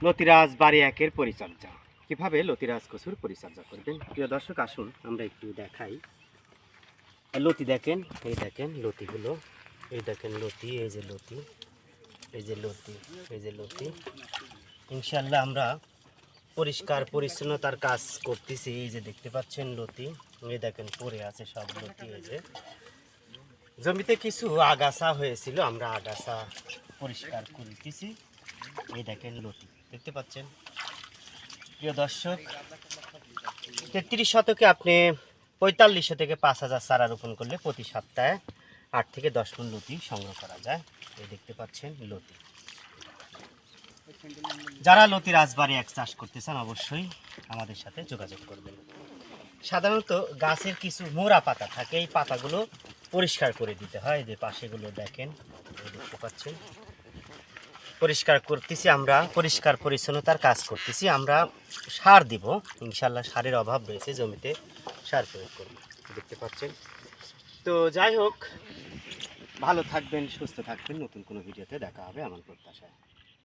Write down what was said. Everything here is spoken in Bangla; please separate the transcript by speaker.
Speaker 1: লতিরাজ বাড়ি একের পরিচর্যা, কিভাবে লতিরাজ কচুর পরিচর্যা করবেন। প্রিয় দর্শক, আসুন আমরা একটু দেখাই। লতি দেখেন, এই দেখেন লতিগুলো, এই দেখেন লতি, এই যে লতি, এই যে লতি, এই যে লতি। ইনশাল্লাহ আমরা পরিষ্কার পরিচ্ছন্নতার কাজ করতেছি। এই যে দেখতে পাচ্ছেন লতি, এই দেখেন পড়ে আছে সব লতি। এই যে জমিতে কিছু আগাছা হয়েছিল, আমরা আগাছা পরিষ্কার করতেছি। এই দেখেন লতি দেখতে পাচ্ছেন। প্রিয় দর্শক, 33 শতকে আপনি 4500 থেকে 5000 চারা রোপণ করলে প্রতি সপ্তাহে 8 থেকে 10 মণ লতি সংগ্রহ করা যায়। এই দেখতে পাচ্ছেন লতি। যারা লতি রাজবাড়ি এক চাষ করতে চান অবশ্যই আমাদের সাথে যোগাযোগ করবেন। সাধারণত গাছের কিছু মোড়া পাতা থাকে, এই পাতাগুলো পরিষ্কার করে দিতে হয়। যে পাশেগুলো দেখেন, দেখতে পাচ্ছেন পরিষ্কার করতেছি আমরা, পরিষ্কার পরিচ্ছন্নতার কাজ করতেছি। আমরা সার দিব ইনশাল্লাহ, সারের অভাব রয়েছে জমিতে, সার প্রয়োগ করব দেখতে পাচ্ছেন। তো যাই হোক, ভালো থাকবেন, সুস্থ থাকবেন। নতুন কোনো ভিডিওতে দেখা হবে আমার প্রত্যাশায়।